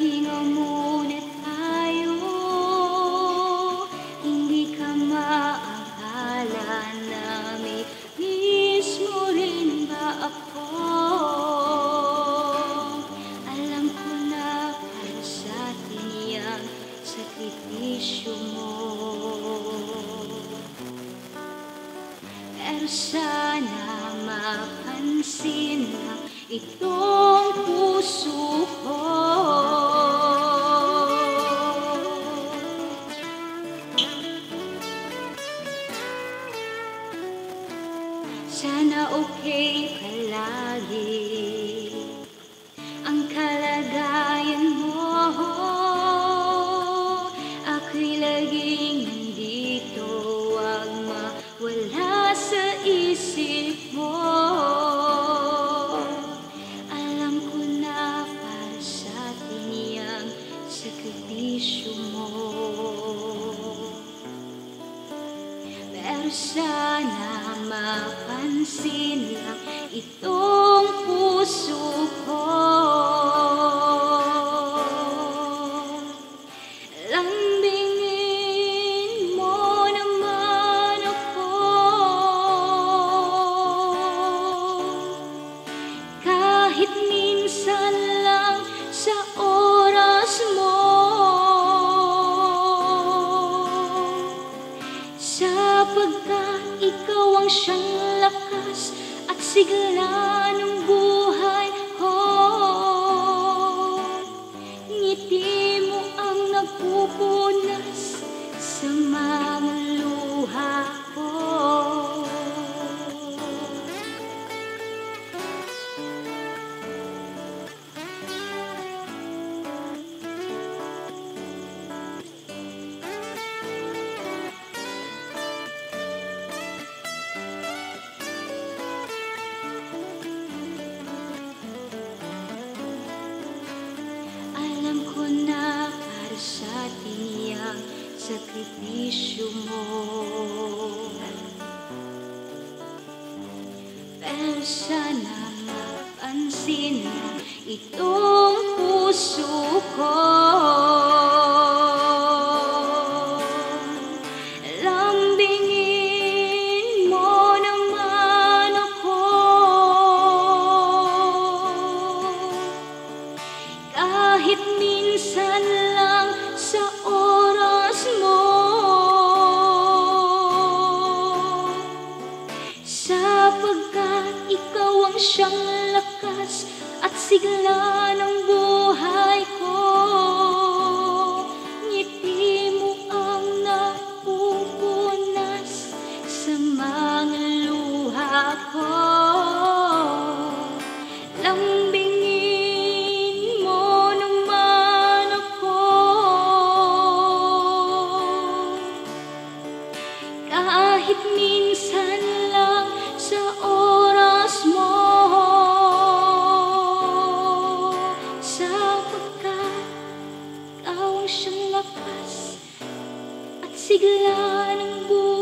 Magpahinga muna tayo. Hindi ka maakala na miss mo rin ba ako? Alam ko na para sa atin yang sakripisyo mo. Pero sana mapansin na itong puso ko. Sana okay palagi ang kalagayan mo. Ako'y laging nandito, wag mawala sa isip mo. Alam ko na para sa atin yang sakripisyo mo. Pero sana mapansin lang itong puso ko. Lambingin mo naman ako, kahit minsan lang sa oras mo. Sapagkat ikaw ang siyang lakas at sigla ng buhay ko. Ngiti mo ang nagpupunas sa mga luha ko. Alam ko na para sa atin yang sakripisyo mo. Pero sana mapansin na itong puso ko. Lambingin mo naman ako, kahit minsan lang sa oras mo. Sapagkat ikaw ang siyang lakas at sigla ng buhay ko. Ngiti mo ang napupunas sa mga luha ko. Lambingin mo naman ako, kahit minsan lang sa oras mo. Sapagkat ikaw ang siyang lakas at sigla ng buhay.